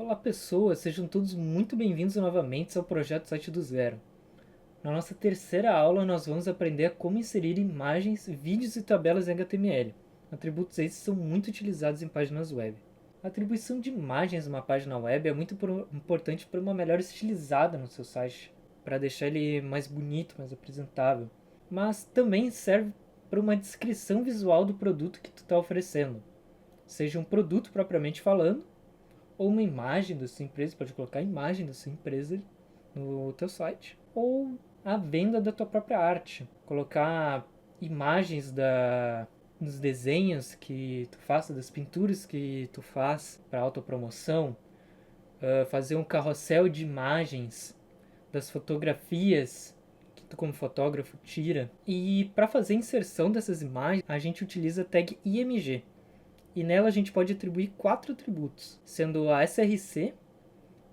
Olá pessoas, sejam todos muito bem-vindos novamente ao Projeto Site do Zero. Na nossa terceira aula nós vamos aprender a como inserir imagens, vídeos e tabelas em HTML. Atributos esses são muito utilizados em páginas web. A atribuição de imagens numa página web é muito importante para uma melhor estilizada no seu site, para deixar ele mais bonito, mais apresentável. Mas também serve para uma descrição visual do produto que tu está oferecendo, seja um produto propriamente falando, ou uma imagem da sua empresa, pode colocar a imagem da sua empresa no teu site, ou a venda da tua própria arte, colocar imagens dos desenhos que tu faça, das pinturas que tu faz para autopromoção, fazer um carrossel de imagens das fotografias que tu como fotógrafo tira. E para fazer a inserção dessas imagens, a gente utiliza a tag IMG. E nela a gente pode atribuir 4 atributos, sendo a src,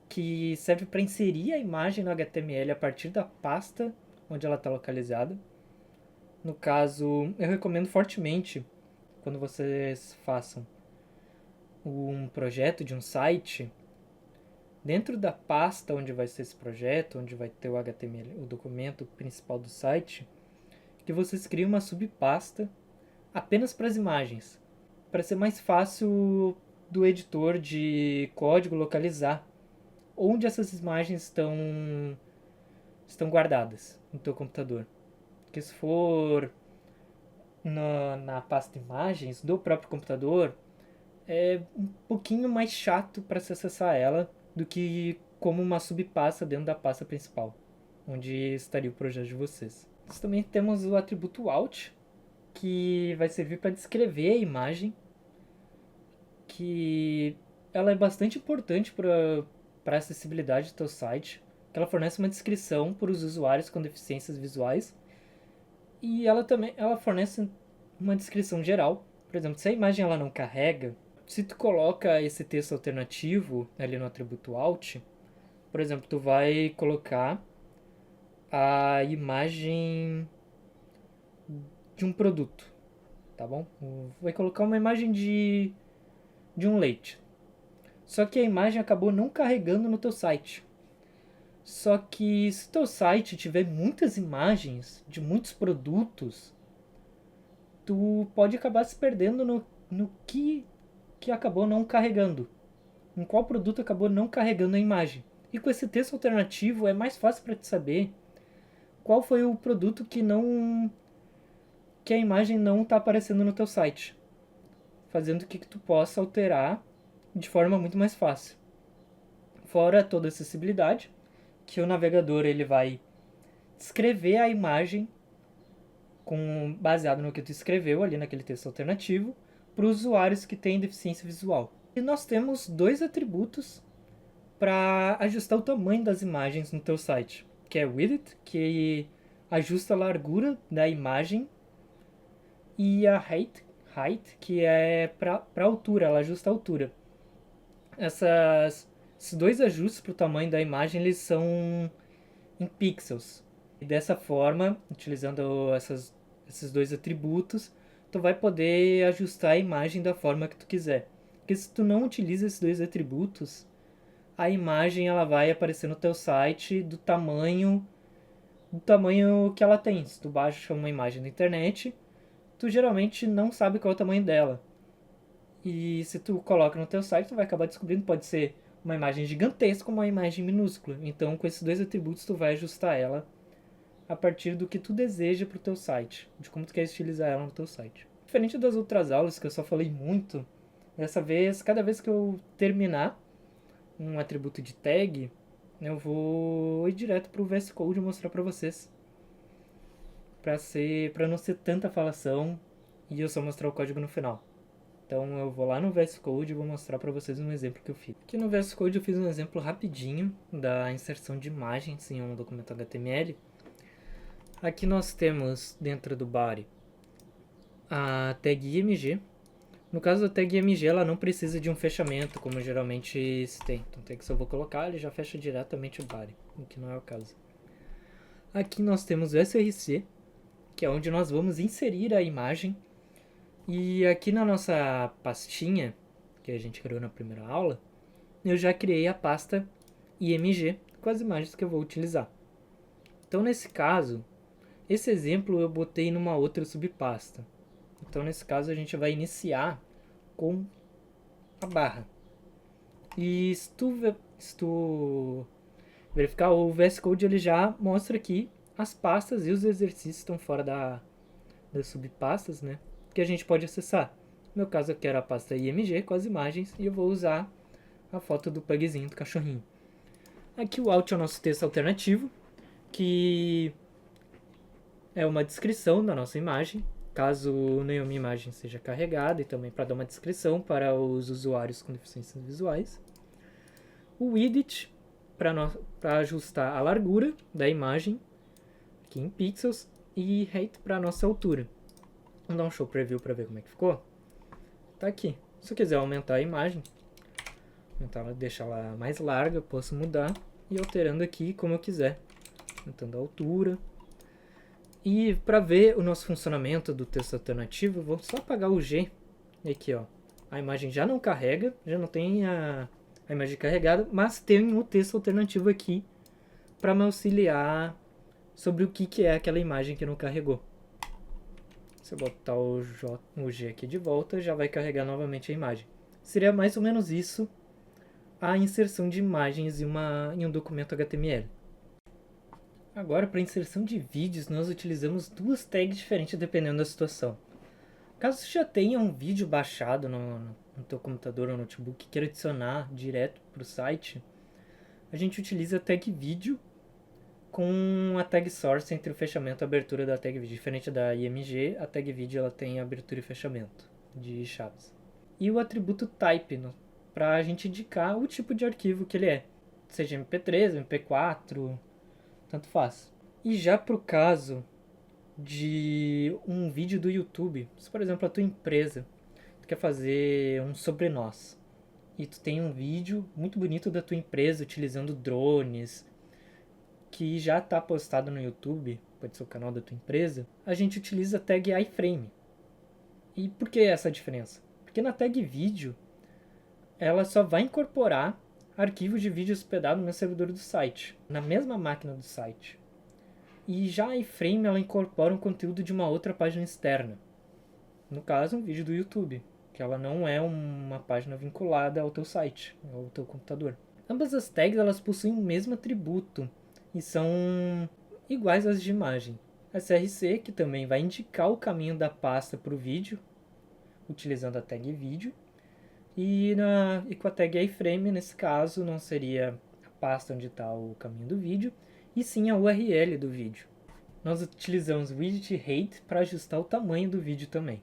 que serve para inserir a imagem no HTML a partir da pasta onde ela está localizada. No caso, eu recomendo fortemente, quando vocês façam um projeto de um site, dentro da pasta onde vai ser esse projeto, onde vai ter o HTML, o documento principal do site, que vocês criem uma subpasta apenas para as imagens, para ser mais fácil do editor de código localizar onde essas imagens estão guardadas no teu computador. Porque se for na pasta imagens do próprio computador, é um pouquinho mais chato para se acessar ela do que como uma subpasta dentro da pasta principal, onde estaria o projeto de vocês. Nós também temos o atributo Alt, que vai servir para descrever a imagem, que ela é bastante importante para a acessibilidade do teu site, que ela fornece uma descrição para os usuários com deficiências visuais, e ela fornece uma descrição geral. Por exemplo, se a imagem ela não carrega, se tu coloca esse texto alternativo ali no atributo Alt, por exemplo, tu vai colocar a imagem de um produto, tá bom? Vai colocar uma imagem de um leite. Só que a imagem acabou não carregando no teu site. Só que se o teu site tiver muitas imagens de muitos produtos, tu pode acabar se perdendo no que acabou não carregando. Em qual produto acabou não carregando a imagem. E com esse texto alternativo é mais fácil para te saber qual foi o produto que a imagem não está aparecendo no teu site, fazendo que tu possa alterar de forma muito mais fácil. Fora toda a acessibilidade, que o navegador ele vai descrever a imagem baseado no que tu escreveu ali naquele texto alternativo para os usuários que têm deficiência visual. E nós temos 2 atributos para ajustar o tamanho das imagens no teu site, que é width, que ajusta a largura da imagem, e a height, que é para altura, ela ajusta a altura. Esses 2 ajustes para o tamanho da imagem, eles são em pixels. E dessa forma, utilizando esses 2 atributos, tu vai poder ajustar a imagem da forma que tu quiser. Porque se tu não utiliza esses 2 atributos, a imagem ela vai aparecer no teu site do tamanho que ela tem. Se tu baixa uma imagem na internet, tu geralmente não sabe qual é o tamanho dela. E se tu coloca no teu site, tu vai acabar descobrindo, pode ser uma imagem gigantesca ou uma imagem minúscula. Então, com esses 2 atributos, tu vai ajustar ela a partir do que tu deseja para o teu site, de como tu quer estilizar ela no teu site. Diferente das outras aulas, que eu só falei muito, dessa vez, cada vez que eu terminar um atributo de tag, eu vou ir direto para o VS Code e mostrar para vocês, para não ser tanta falação e eu só mostrar o código no final. Então eu vou lá no VS Code e vou mostrar para vocês um exemplo que eu fiz. Aqui no VS Code eu fiz um exemplo rapidinho da inserção de imagens em um documento HTML. Aqui nós temos dentro do body a tag IMG. No caso da tag IMG, ela não precisa de um fechamento, como geralmente se tem. Então tem que se eu vou colocar, ele já fecha diretamente o body, o que não é o caso. Aqui nós temos o src, que é onde nós vamos inserir a imagem. E aqui na nossa pastinha, que a gente criou na primeira aula, eu já criei a pasta img com as imagens que eu vou utilizar. Então, nesse caso, esse exemplo eu botei numa outra subpasta. Então, nesse caso, a gente vai iniciar com a barra. E se tu verificar, o VS Code ele já mostra aqui as pastas e os exercícios estão fora das subpastas, né? Que a gente pode acessar. No meu caso, eu quero a pasta img com as imagens e eu vou usar a foto do pugzinho, do cachorrinho. Aqui o alt é o nosso texto alternativo, que é uma descrição da nossa imagem, caso nenhuma imagem seja carregada, e também para dar uma descrição para os usuários com deficiências visuais. O widget, para ajustar a largura da imagem, aqui em pixels, e height para a nossa altura. Vamos dar um show preview para ver como é que ficou. Tá aqui. Se eu quiser aumentar a imagem, deixar ela mais larga, eu posso mudar e alterando aqui como eu quiser, aumentando a altura. E para ver o nosso funcionamento do texto alternativo, vou só apagar o G. E aqui, ó, a imagem já não carrega, já não tem a imagem carregada, mas tem o texto alternativo aqui para me auxiliar sobre o que é aquela imagem que não carregou. Se eu botar o G aqui de volta, já vai carregar novamente a imagem. Seria mais ou menos isso a inserção de imagens em um documento HTML. Agora, para inserção de vídeos, nós utilizamos duas tags diferentes dependendo da situação. Caso você já tenha um vídeo baixado no teu computador ou notebook e queira adicionar direto para o site, a gente utiliza a tag vídeo com a tag source entre o fechamento e a abertura da tag vídeo. Diferente da img, a tag vídeo ela tem abertura e fechamento de chaves. E o atributo type, para a gente indicar o tipo de arquivo que ele é. Seja MP3, MP4, tanto faz. E já para o caso de um vídeo do YouTube, se por exemplo a tua empresa quer fazer um sobre nós, e tu tem um vídeo muito bonito da tua empresa utilizando drones, que já está postado no YouTube, pode ser o canal da tua empresa, a gente utiliza a tag iframe. E por que essa diferença? Porque na tag vídeo, ela só vai incorporar arquivos de vídeo hospedado no servidor do site, na mesma máquina do site. E já a iframe, ela incorpora um conteúdo de uma outra página externa. No caso, um vídeo do YouTube, que ela não é uma página vinculada ao teu site, ao teu computador. Ambas as tags, elas possuem o mesmo atributo e são iguais às de imagem. A src, que também vai indicar o caminho da pasta para o vídeo, utilizando a tag vídeo. E com a tag iframe, nesse caso, não seria a pasta onde está o caminho do vídeo, e sim a URL do vídeo. Nós utilizamos o widget height para ajustar o tamanho do vídeo também.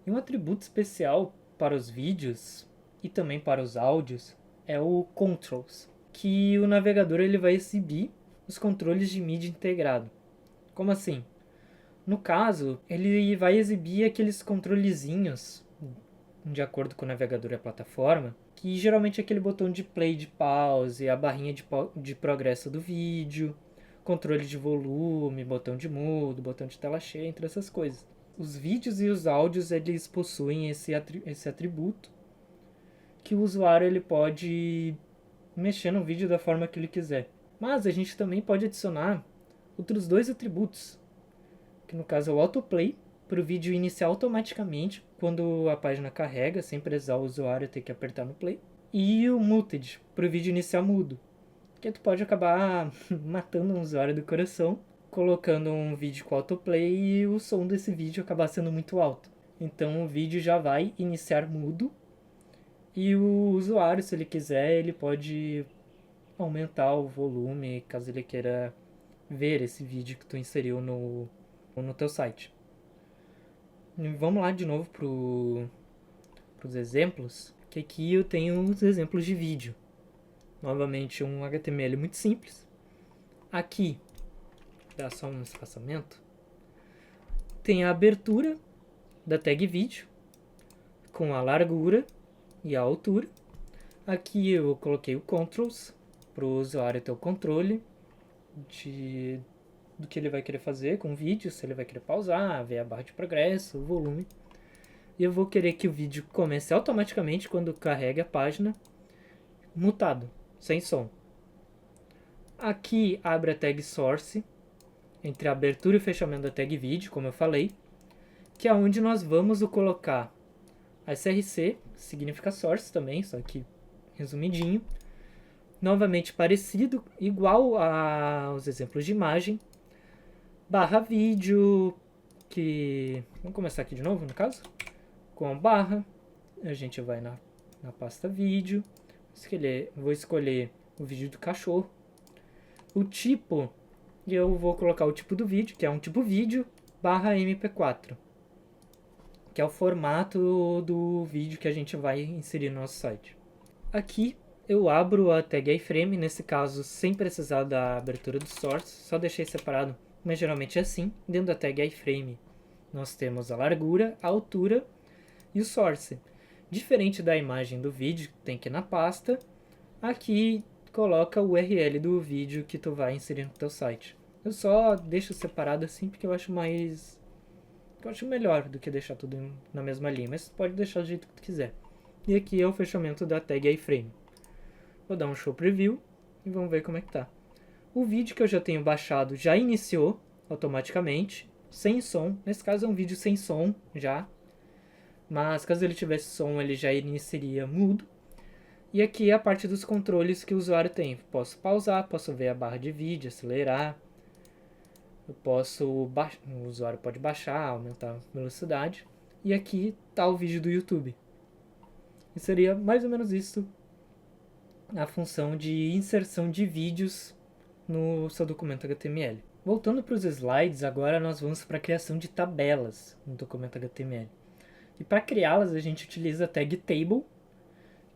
E um atributo especial para os vídeos e também para os áudios é o controls, que o navegador ele vai exibir os controles de mídia integrado. Como assim? No caso, ele vai exibir aqueles controlezinhos, de acordo com o navegador e a plataforma, que geralmente é aquele botão de play, de pause, a barrinha de progresso do vídeo, controle de volume, botão de mudo, botão de tela cheia, entre essas coisas. Os vídeos e os áudios, eles possuem esse atributo, que o usuário ele pode mexer no vídeo da forma que ele quiser. Mas a gente também pode adicionar outros dois atributos, que no caso é o autoplay, para o vídeo iniciar automaticamente quando a página carrega, sem precisar o usuário ter que apertar no play. E o muted, para o vídeo iniciar mudo, que tu pode acabar matando um usuário do coração, colocando um vídeo com autoplay e o som desse vídeo acabar sendo muito alto. Então o vídeo já vai iniciar mudo e o usuário, se ele quiser, ele pode aumentar o volume caso ele queira ver esse vídeo que tu inseriu no teu site. E vamos lá de novo para os exemplos, que aqui eu tenho os exemplos de vídeo. Novamente um HTML muito simples. Aqui, dá só um espaçamento, tem a abertura da tag vídeo, com a largura e a altura. Aqui eu coloquei o controls, para o usuário ter o controle do que ele vai querer fazer com o vídeo, se ele vai querer pausar, ver a barra de progresso, o volume. E eu vou querer que o vídeo comece automaticamente quando carrega a página, mutado, sem som. Aqui abre a tag source, entre a abertura e o fechamento da tag vídeo, como eu falei, que é onde nós vamos colocar a src, significa source também, só que resumidinho. Novamente parecido, igual aos exemplos de imagem, barra vídeo, que... Vamos começar aqui de novo, no caso. Com barra, a gente vai na pasta vídeo, vou escolher o vídeo do cachorro. O tipo, eu vou colocar o tipo do vídeo, que é um tipo vídeo, barra MP4, que é o formato do vídeo que a gente vai inserir no nosso site. Aqui eu abro a tag iframe, nesse caso sem precisar da abertura do source, só deixei separado, mas geralmente é assim. Dentro da tag iframe nós temos a largura, a altura e o source. Diferente da imagem do vídeo, tem que ir na pasta, aqui coloca o URL do vídeo que tu vai inserir no teu site. Eu só deixo separado assim porque eu acho melhor do que deixar tudo na mesma linha, mas pode deixar do jeito que tu quiser. E aqui é o fechamento da tag iframe. Vou dar um show preview e vamos ver como é que tá. O vídeo que eu já tenho baixado já iniciou automaticamente, sem som. Nesse caso é um vídeo sem som já, mas caso ele tivesse som ele já iniciaria mudo. E aqui é a parte dos controles que o usuário tem. Posso pausar, posso ver a barra de vídeo, acelerar. O usuário pode baixar, aumentar a velocidade. E aqui está o vídeo do YouTube. E seria mais ou menos isso a função de inserção de vídeos no seu documento HTML. Voltando para os slides, agora nós vamos para a criação de tabelas no documento HTML. E para criá-las a gente utiliza a tag table,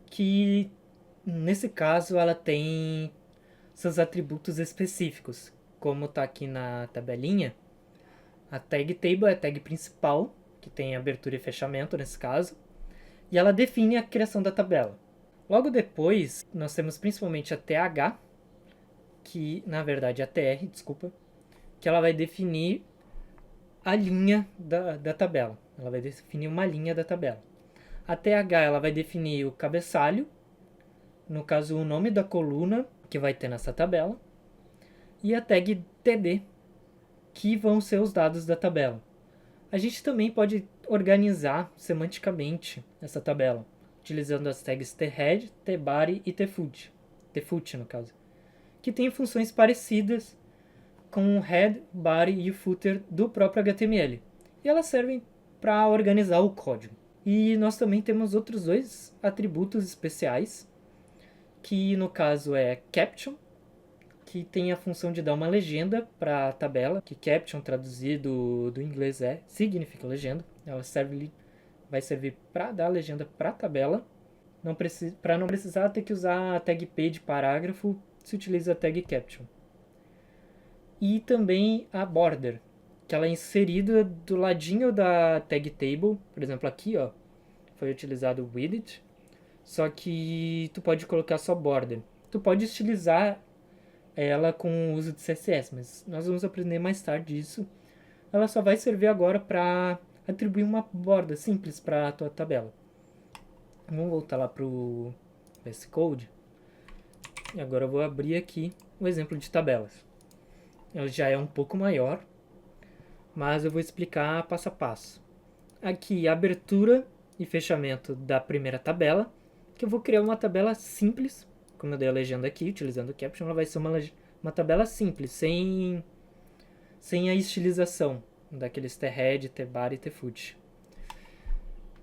que nesse caso ela tem seus atributos específicos. Como está aqui na tabelinha, a tag table é a tag principal, que tem abertura e fechamento nesse caso, e ela define a criação da tabela. Logo depois, nós temos principalmente a TH, que na verdade é a TR, desculpa, que ela vai definir a linha da tabela. Ela vai definir uma linha da tabela. A TH ela vai definir o cabeçalho, no caso o nome da coluna que vai ter nessa tabela, e a tag TD, que vão ser os dados da tabela. A gente também pode organizar semanticamente essa tabela, utilizando as tags thead, thebody e thfoot, no caso, que têm funções parecidas com o head, body e o footer do próprio HTML. E elas servem para organizar o código. E nós também temos outros dois atributos especiais, que no caso é caption, que tem a função de dar uma legenda para a tabela, que caption traduzido do inglês significa legenda. Ela vai servir para dar a legenda para a tabela. Para não precisar ter que usar a tag page parágrafo, se utiliza a tag caption. E também a border, que ela é inserida do ladinho da tag table. Por exemplo, aqui foi utilizado o widget, só que tu pode colocar só border. Tu pode estilizar ela com o uso de CSS, mas nós vamos aprender mais tarde isso. Ela só vai servir agora para atribuir uma borda simples para a tua tabela. Vamos voltar lá para o VS Code. E agora eu vou abrir aqui o exemplo de tabelas. Ela já é um pouco maior, mas eu vou explicar passo a passo. Aqui, abertura e fechamento da primeira tabela, que eu vou criar uma tabela simples, como eu dei a legenda aqui, utilizando o caption, ela vai ser uma tabela simples, sem a estilização daqueles thead, thebody e thfoot.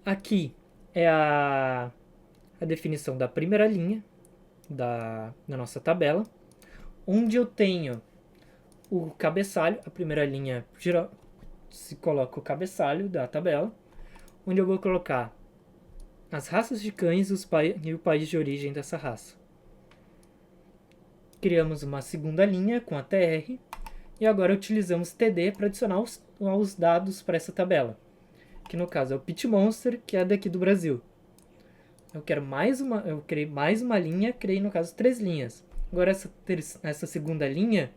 Aqui é a definição da primeira linha da nossa tabela, onde eu tenho o cabeçalho, a primeira linha se coloca o cabeçalho da tabela, onde eu vou colocar as raças de cães e o país de origem dessa raça. Criamos uma segunda linha com a TR e agora utilizamos TD para adicionar os dados para essa tabela, que no caso é o Pit Monster, que é daqui do Brasil. Eu criei mais uma linha, criei no caso 3 linhas. Agora essa segunda linha,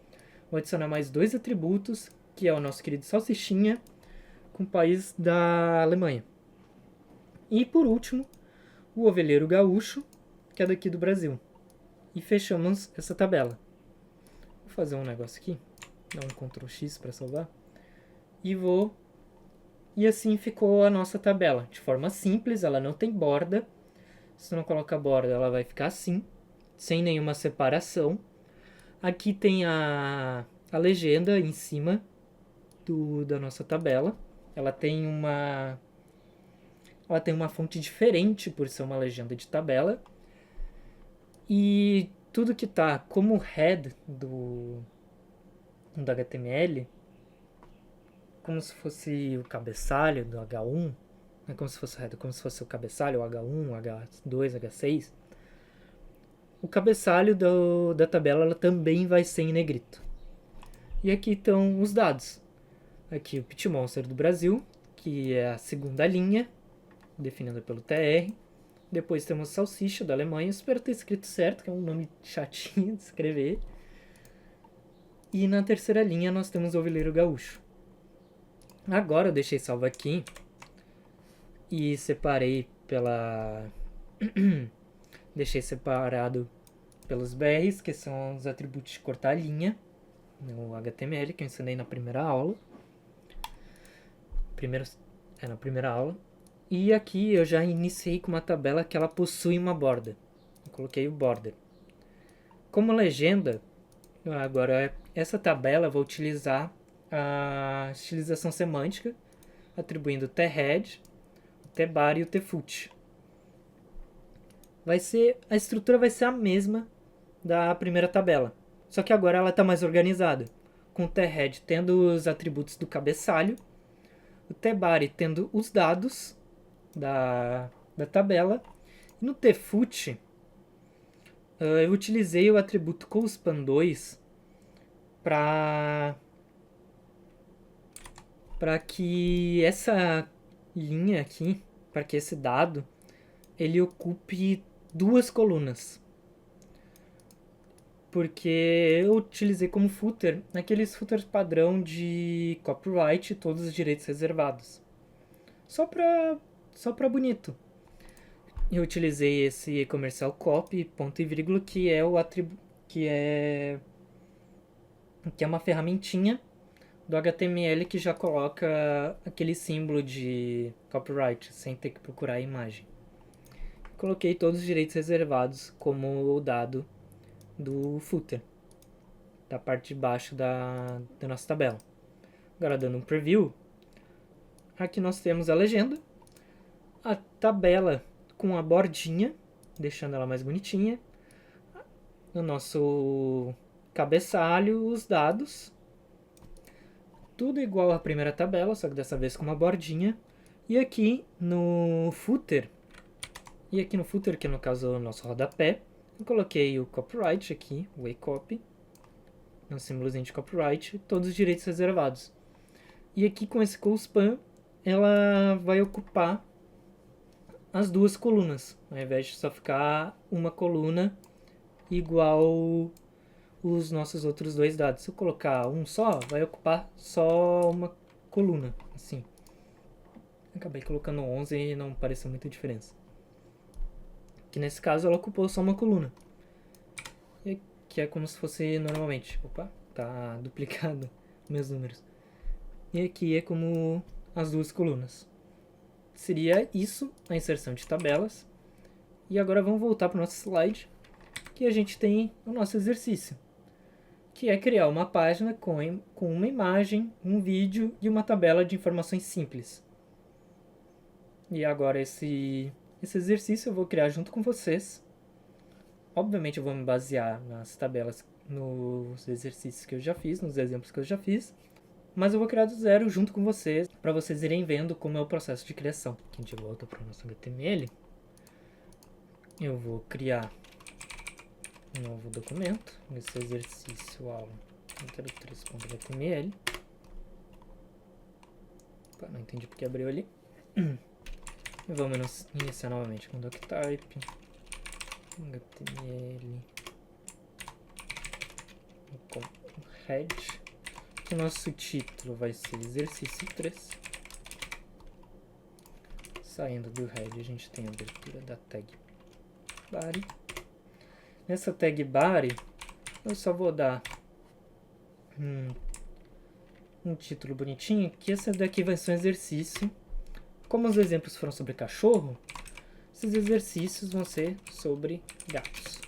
vou adicionar mais 2 atributos, que é o nosso querido Salsichinha, com o país da Alemanha. E por último, o Ovelheiro Gaúcho, que é daqui do Brasil. e fechamos essa tabela. Vou fazer um negócio aqui, dar um Ctrl X para salvar, e assim ficou a nossa tabela, de forma simples, ela não tem borda. Se não colocar borda, ela vai ficar assim, sem nenhuma separação. Aqui tem a legenda em cima da nossa tabela. Ela tem uma fonte diferente por ser uma legenda de tabela. E tudo que está como head do HTML, como se fosse o cabeçalho do H1, não é como se fosse o head, como se fosse o cabeçalho, o H1, H2, H6. O cabeçalho da tabela ela também vai ser em negrito. E aqui estão os dados. Aqui o Pitmonster do Brasil, que é a segunda linha, definida pelo TR. Depois temos Salsicha da Alemanha, espero ter escrito certo, que é um nome chatinho de escrever. E na terceira linha nós temos o Ovelheiro Gaúcho. Agora eu deixei salvo aqui e separei deixei separado pelos BRs, que são os atributos de cortar a linha, no HTML, que eu ensinei na primeira aula. Na primeira aula. E aqui eu já iniciei com uma tabela que ela possui uma borda. Eu coloquei o border. Como legenda, agora essa tabela eu vou utilizar a estilização semântica, atribuindo o t-head, o t-bar e o t-foot. A estrutura vai ser a mesma da primeira tabela, só que agora ela está mais organizada, com o t-head tendo os atributos do cabeçalho, o t-bar tendo os dados da tabela, e no t-foot eu utilizei o atributo colspan2 para que essa linha aqui, para que esse dado ele ocupe 2 colunas. Porque eu utilizei como footer aqueles footers padrão de copyright e todos os direitos reservados. Só pra bonito. Eu utilizei esse comercial copy, ponto e vírgula, que é uma ferramentinha do HTML que já coloca aquele símbolo de copyright, sem ter que procurar a imagem. Coloquei todos os direitos reservados como o dado do footer, da parte de baixo da nossa tabela. Agora, dando um preview, aqui nós temos a legenda, a tabela com a bordinha, deixando ela mais bonitinha, no nosso cabeçalho, os dados, tudo igual à primeira tabela, só que dessa vez com uma bordinha. E aqui no footer, que no caso é o nosso rodapé, eu coloquei o copyright aqui, o acopy, um símbolozinho de copyright, todos os direitos reservados. E aqui com esse colspan, ela vai ocupar as 2 colunas, ao invés de só ficar uma coluna igual os nossos outros 2 dados. Se eu colocar um só, vai ocupar só uma coluna, assim. Acabei colocando 11 e não pareceu muita diferença. Que nesse caso ela ocupou só uma coluna. E que é como se fosse normalmente. Opa, tá duplicado meus números. E aqui é como as 2 colunas. Seria isso a inserção de tabelas. E agora vamos voltar para o nosso slide, que a gente tem o nosso exercício, que é criar uma página com uma imagem, um vídeo e uma tabela de informações simples. E agora esse exercício eu vou criar junto com vocês. Obviamente eu vou me basear nas tabelas, nos exercícios que eu já fiz, nos exemplos que eu já fiz, mas eu vou criar do zero junto com vocês, para vocês irem vendo como é o processo de criação. Aqui a gente volta para o nosso HTML. Eu vou criar um novo documento, esse exercício aula 3.html. Não entendi porque abriu ali. E vamos iniciar novamente com doctype, HTML, com head. O nosso título vai ser exercício 3. Saindo do head, a gente tem a abertura da tag body. Nessa tag body, eu só vou dar um título bonitinho, que esse daqui vai ser um exercício. Como os exemplos foram sobre cachorro, esses exercícios vão ser sobre gatos.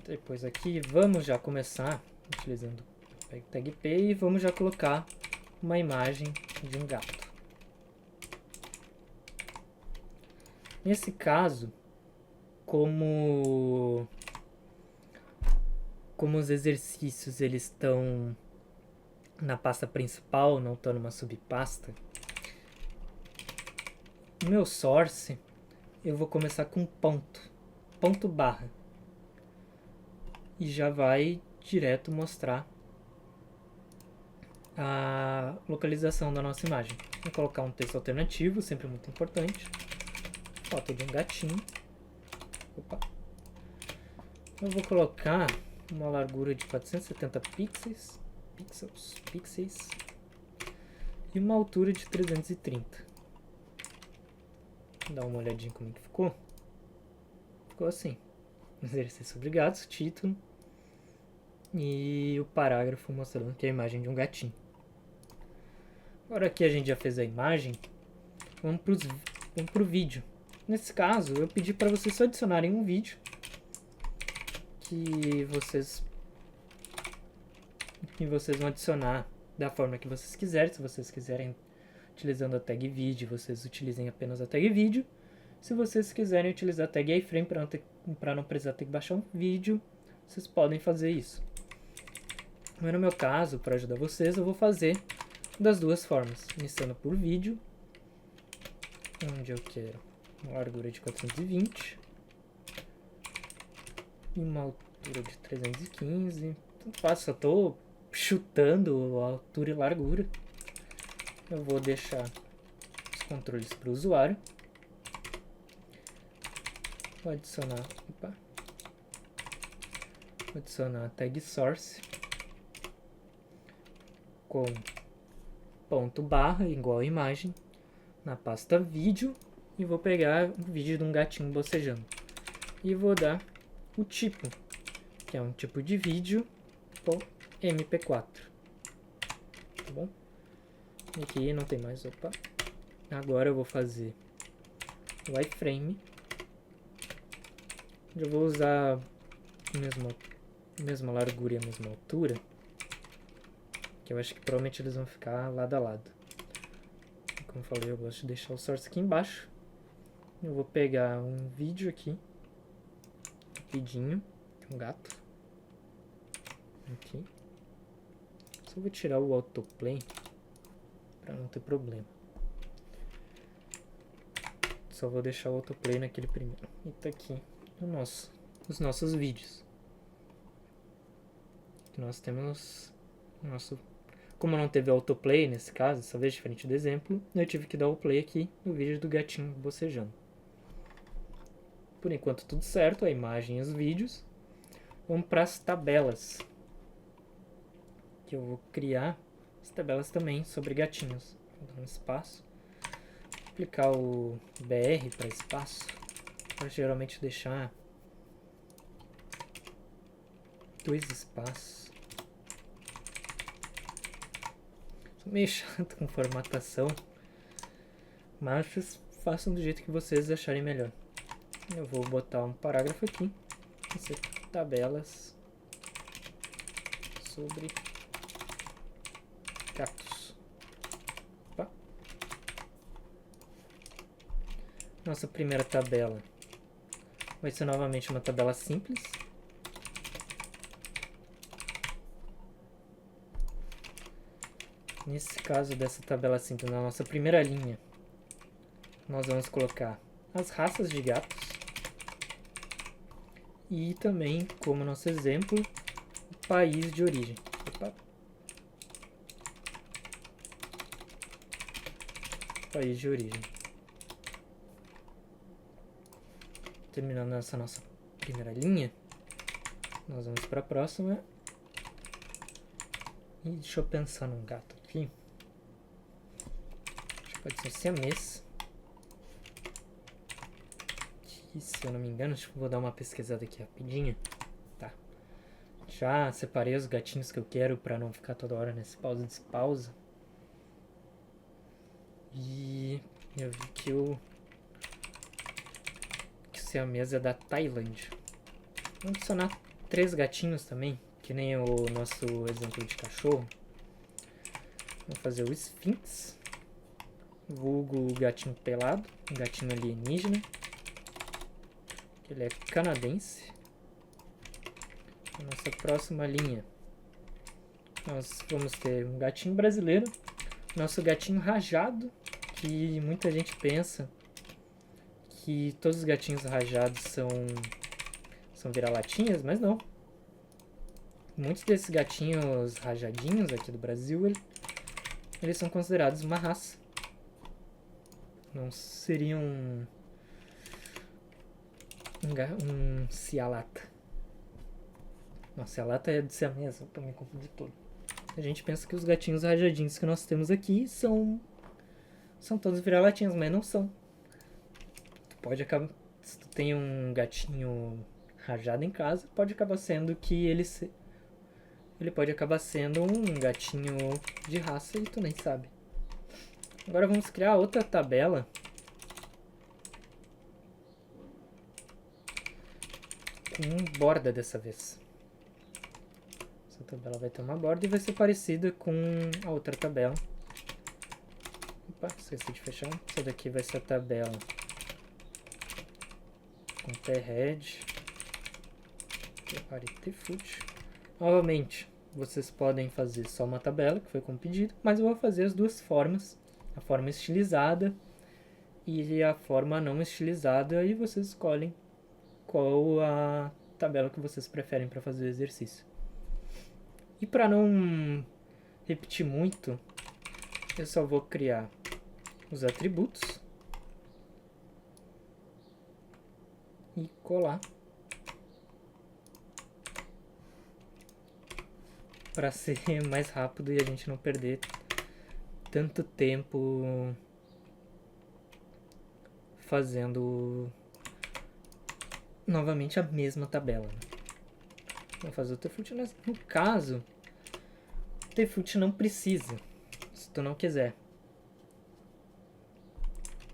Depois aqui, vamos já começar utilizando o tag P e vamos já colocar uma imagem de um gato. Nesse caso, como os exercícios eles estão na pasta principal, não estão numa subpasta, no meu source eu vou começar com ponto barra, e já vai direto mostrar a localização da nossa imagem. Vou colocar um texto alternativo, sempre muito importante. Foto de um gatinho. Opa. Eu vou colocar uma largura de 470 pixels e uma altura de 330. Dá uma olhadinha como que ficou. Ficou assim. Exercício sobre gatos, título e o parágrafo mostrando que é a imagem de um gatinho. Agora que a gente já fez a imagem, vamos pro vídeo. Nesse caso, eu pedi para vocês só adicionarem um vídeo que vocês vão adicionar da forma que vocês quiserem. Se vocês quiserem utilizando a tag vídeo, vocês utilizem apenas a tag vídeo. Se vocês quiserem utilizar a tag iframe para não precisar ter que baixar um vídeo, vocês podem fazer isso. Mas no meu caso, para ajudar vocês, eu vou fazer das duas formas. Iniciando por vídeo, onde eu quero uma largura de 420 e uma altura de 315. Tanto faz, só estou chutando a altura e largura. Eu vou deixar os controles para o usuário. Vou adicionar a tag source com ponto barra igual a imagem na pasta vídeo e vou pegar um vídeo de um gatinho bocejando e vou dar o tipo, que é um tipo de vídeo por MP4, tá bom? E aqui não tem mais, agora eu vou fazer o iframe. Eu vou usar a mesma largura e a mesma altura, que eu acho que provavelmente eles vão ficar lado a lado. Como eu falei, eu gosto de deixar o source aqui embaixo. Eu vou pegar um vídeo aqui, rapidinho, um gato, aqui. Só vou tirar o autoplay para não ter problema. Só vou deixar o autoplay naquele primeiro. E tá aqui os nossos vídeos. Nós temos como não teve autoplay nesse caso, essa vez diferente do exemplo, eu tive que dar o play aqui no vídeo do gatinho bocejando. Por enquanto tudo certo, a imagem e os vídeos. Vamos para as tabelas, que eu vou criar as tabelas também sobre gatinhos. Vou dar um espaço, aplicar o BR para espaço, para geralmente deixar 2 espaços. Sou meio chato com formatação, mas façam do jeito que vocês acharem melhor. Eu vou botar um parágrafo aqui, tabelas sobre gatos. Opa. Nossa primeira tabela vai ser novamente uma tabela simples. Nesse caso dessa tabela simples, na nossa primeira linha, nós vamos colocar as raças de gatos e também, como nosso exemplo, o país de origem. Opa. País de origem. Terminando essa nossa primeira linha, nós vamos para a próxima. E deixa eu pensar num gato aqui. Acho que pode ser siamês. E se eu não me engano, vou dar uma pesquisada aqui rapidinho. Tá. Já separei os gatinhos que eu quero pra não ficar toda hora nesse pausa. E eu vi que o siamês é da Tailândia. Vamos adicionar 3 gatinhos também, que nem o nosso exemplo de cachorro. Vamos fazer o Sphinx, vulgo gatinho pelado, um gatinho alienígena. Ele é canadense. A nossa próxima linha, nós vamos ter um gatinho brasileiro, nosso gatinho rajado, que muita gente pensa que todos os gatinhos rajados são vira-latinhas, mas não. Muitos desses gatinhos rajadinhos aqui do Brasil, eles são considerados uma raça. Não seriam um cialata. Não, cialata é de siamesa, pra me confundir todo. A gente pensa que os gatinhos rajadinhos que nós temos aqui são todos vira-latinhas, mas não são. Tu pode acabar, se tu tem um gatinho rajado em casa, pode acabar sendo que ele pode acabar sendo um gatinho de raça e tu nem sabe. Agora vamos criar outra tabela com borda dessa vez. Essa tabela vai ter uma borda e vai ser parecida com a outra tabela. Opa, esqueci de fechar. Essa daqui vai ser a tabela com T-Head e T-Foot. Novamente, vocês podem fazer só uma tabela, que foi como pedido, mas eu vou fazer as duas formas, a forma estilizada e a forma não estilizada, e vocês escolhem qual a tabela que vocês preferem para fazer o exercício. E para não repetir muito, eu só vou criar os atributos e colar para ser mais rápido e a gente não perder tanto tempo fazendo novamente a mesma tabela. Vou fazer o T-Foot. No caso, o T-Foot não precisa, se tu não quiser.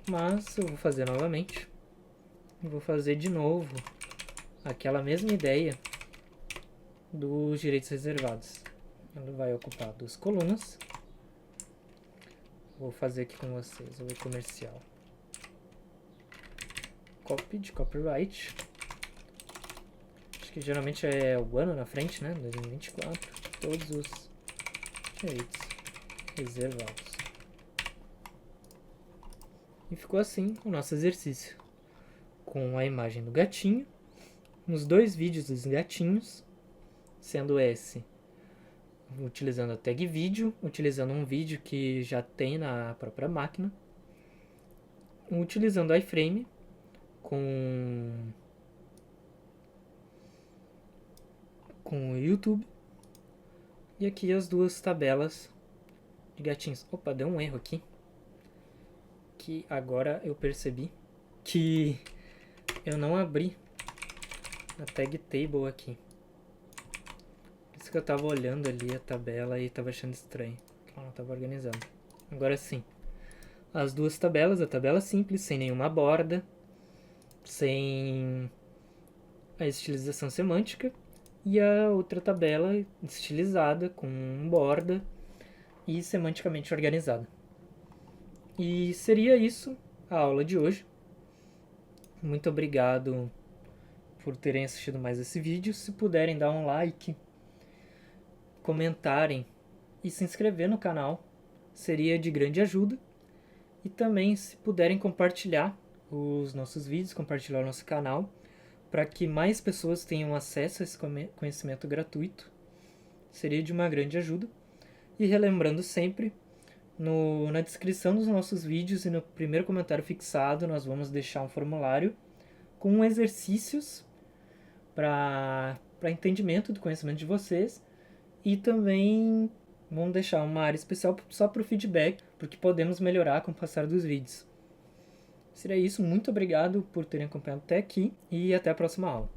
Mas eu vou fazer novamente. E vou fazer de novo aquela mesma ideia dos direitos reservados. Ele vai ocupar 2 colunas. Vou fazer aqui com vocês o comercial. Copy de copyright. Acho que geralmente é o ano na frente, né? 2024. Todos os direitos reservados. E ficou assim o nosso exercício. Com a imagem do gatinho. Nos 2 vídeos dos gatinhos. Sendo esse utilizando a tag vídeo, utilizando um vídeo que já tem na própria máquina, utilizando o iframe com o YouTube, e aqui as 2 tabelas de gatinhos. Opa, deu um erro aqui, que agora eu percebi que eu não abri a tag table aqui. Que eu tava olhando ali a tabela e tava achando estranho, que ela não tava organizando. Agora sim, as 2 tabelas, a tabela simples, sem nenhuma borda, sem a estilização semântica, e a outra tabela estilizada, com borda e semanticamente organizada. E seria isso a aula de hoje. Muito obrigado por terem assistido mais esse vídeo. Se puderem dar um like, comentarem e se inscrever no canal, seria de grande ajuda. E também, se puderem compartilhar os nossos vídeos, compartilhar o nosso canal, para que mais pessoas tenham acesso a esse conhecimento gratuito, seria de uma grande ajuda. E relembrando sempre, na descrição dos nossos vídeos e no primeiro comentário fixado, nós vamos deixar um formulário com exercícios para entendimento do conhecimento de vocês. E também vamos deixar uma área especial só para o feedback, porque podemos melhorar com o passar dos vídeos. Seria isso, muito obrigado por terem acompanhado até aqui e até a próxima aula.